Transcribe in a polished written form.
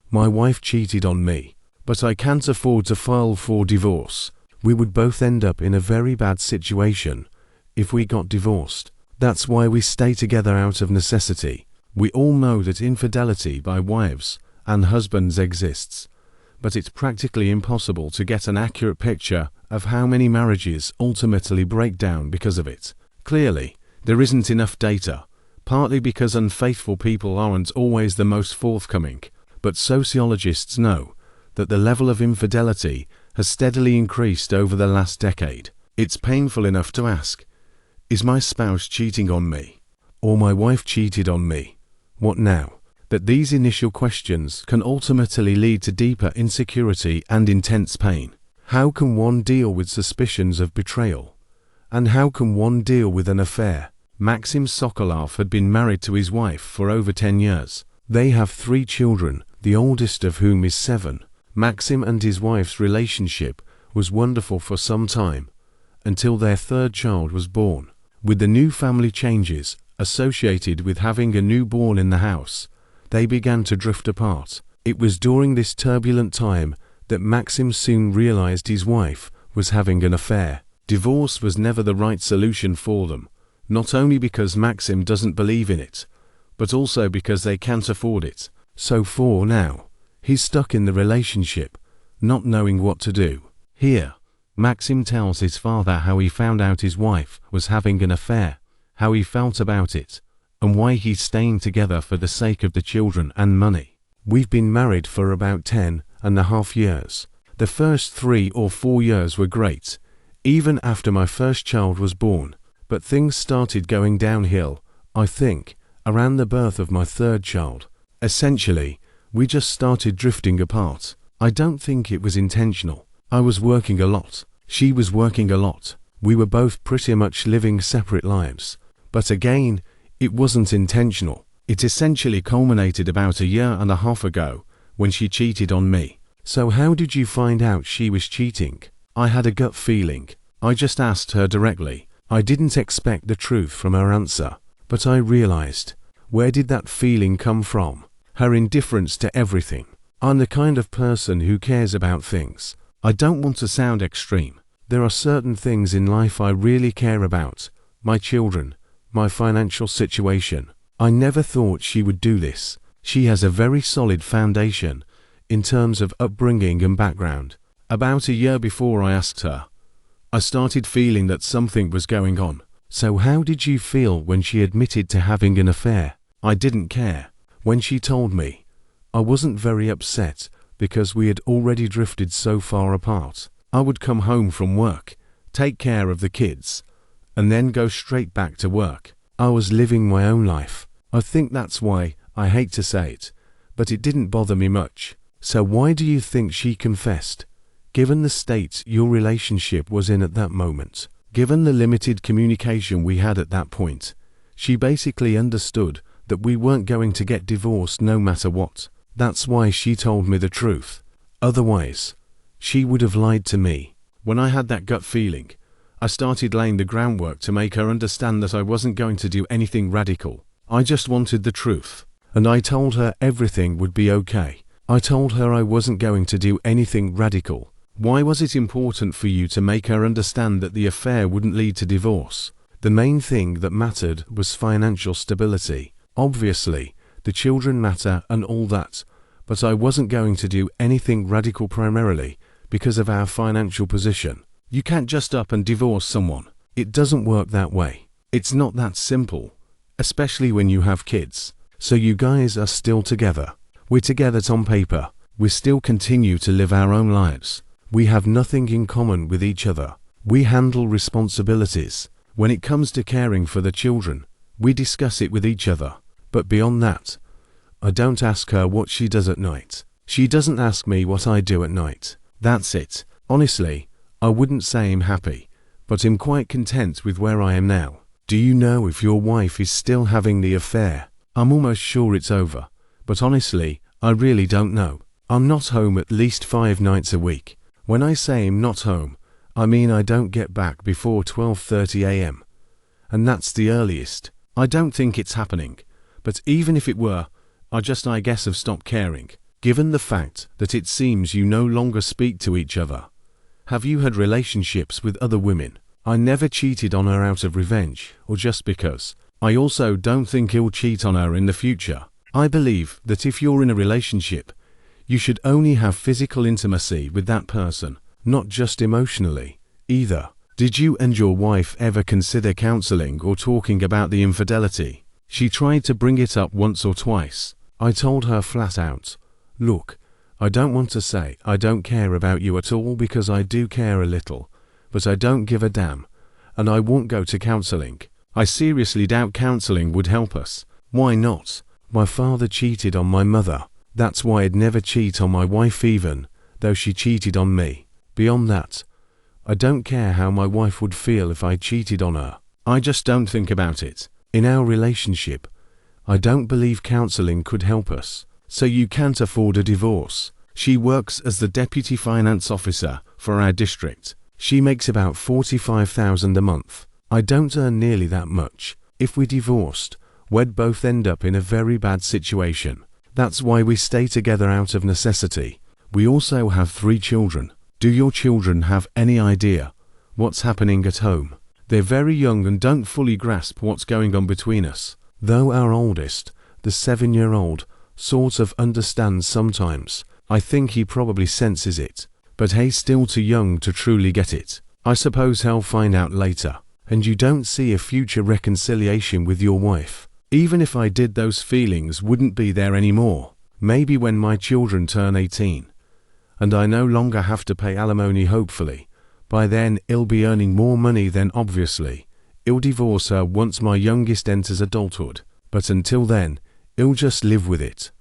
My wife cheated on me, but I can't afford to file for divorce. We would both end up in a very bad situation if we got divorced. That's why we stay together out of necessity. We all know that infidelity by wives and husbands exists, but it's practically impossible to get an accurate picture of how many marriages ultimately break down because of it. Clearly, there isn't enough data, partly because unfaithful people aren't always the most forthcoming, but sociologists know that the level of infidelity has steadily increased over the last decade. It's painful enough to ask, is my spouse cheating on me? Or my wife cheated on me? What now? But these initial questions can ultimately lead to deeper insecurity and intense pain. How can one deal with suspicions of betrayal? And how can one deal with an affair? Maxim Sokolov had been married to his wife for over 10 years. They have 3 children, the oldest of whom is 7. Maxim and his wife's relationship was wonderful for some time, until their 3rd child was born. With the new family changes associated with having a newborn in the house, they began to drift apart. It was during this turbulent time that Maxim soon realized his wife was having an affair. Divorce was never the right solution for them, not only because Maxim doesn't believe in it, but also because they can't afford it. So for now, he's stuck in the relationship, not knowing what to do. Here, Maxim tells his father how he found out his wife was having an affair, how he felt about it, and why he's staying together for the sake of the children and money. We've been married for about 10.5 years. The first 3 or 4 years were great, even after my first child was born, but things started going downhill, I think, around the birth of my 3rd child. Essentially, we just started drifting apart. I don't think it was intentional. I was working a lot. She was working a lot. We were both pretty much living separate lives. But again, it wasn't intentional. It essentially culminated about 1.5 years ago when she cheated on me. So how did you find out she was cheating? I had a gut feeling. I just asked her directly. I didn't expect the truth from her answer, but I realized, where did that feeling come from? Her indifference to everything. I'm the kind of person who cares about things. I don't want to sound extreme. There are certain things in life I really care about. My children, my financial situation. I never thought she would do this. She has a very solid foundation in terms of upbringing and background. About a year before I asked her, I started feeling that something was going on. So how did you feel when she admitted to having an affair? I didn't care. When she told me, I wasn't very upset because we had already drifted so far apart. I would come home from work, take care of the kids, and then go straight back to work. I was living my own life. I think that's why, I hate to say it, but it didn't bother me much. So why do you think she confessed? Given the state your relationship was in at that moment, given the limited communication we had at that point, she basically understood that we weren't going to get divorced no matter what. That's why she told me the truth. Otherwise, she would have lied to me. When I had that gut feeling, I started laying the groundwork to make her understand that I wasn't going to do anything radical. I just wanted the truth. And I told her everything would be okay. I told her I wasn't going to do anything radical. Why was it important for you to make her understand that the affair wouldn't lead to divorce? The main thing that mattered was financial stability. Obviously, the children matter and all that, but I wasn't going to do anything radical primarily because of our financial position. You can't just up and divorce someone. It doesn't work that way. It's not that simple, especially when you have kids. So you guys are still together. We're together on paper. We still continue to live our own lives. We have nothing in common with each other. We handle responsibilities. When it comes to caring for the children, we discuss it with each other. But beyond that, I don't ask her what she does at night. She doesn't ask me what I do at night. That's it. Honestly, I wouldn't say I'm happy, but I'm quite content with where I am now. Do you know if your wife is still having the affair? I'm almost sure it's over, but honestly, I really don't know. I'm not home at least 5 nights a week. When I say I'm not home, I mean I don't get back before 12:30 a.m. And that's the earliest. I don't think it's happening, but even if it were, I guess have stopped caring. given the fact that it seems you no longer speak to each other? Have you had relationships with other women? I never cheated on her out of revenge or just because. I also don't think he'll cheat on her in the future. I believe that if you're in a relationship, you should only have physical intimacy with that person, not just emotionally, either. Did you and your wife ever consider counseling or talking about the infidelity? She tried to bring it up once or twice. I told her flat out, look, I don't want to say I don't care about you at all because I do care a little, but I don't give a damn, and I won't go to counseling. I seriously doubt counseling would help us. Why not? My father cheated on my mother. That's why I'd never cheat on my wife even, though she cheated on me. Beyond that, I don't care how my wife would feel if I cheated on her. I just don't think about it. In our relationship, I don't believe counseling could help us. So you can't afford a divorce. She works as the deputy finance officer for our district. She makes about $45,000 a month. I don't earn nearly that much. If we divorced, we'd both end up in a very bad situation. That's why we stay together out of necessity. We also have 3 children. Do your children have any idea what's happening at home? They're very young and don't fully grasp what's going on between us. Though our oldest, the 7-year-old, sort of understands sometimes. I think he probably senses it, but he's still too young to truly get it. I suppose he'll find out later. And you don't see a future reconciliation with your wife. Even if I did, those feelings wouldn't be there anymore. Maybe when my children turn 18, and I no longer have to pay alimony, hopefully. By then, he'll be earning more money, then obviously he'll divorce her once my youngest enters adulthood. But until then, he'll just live with it.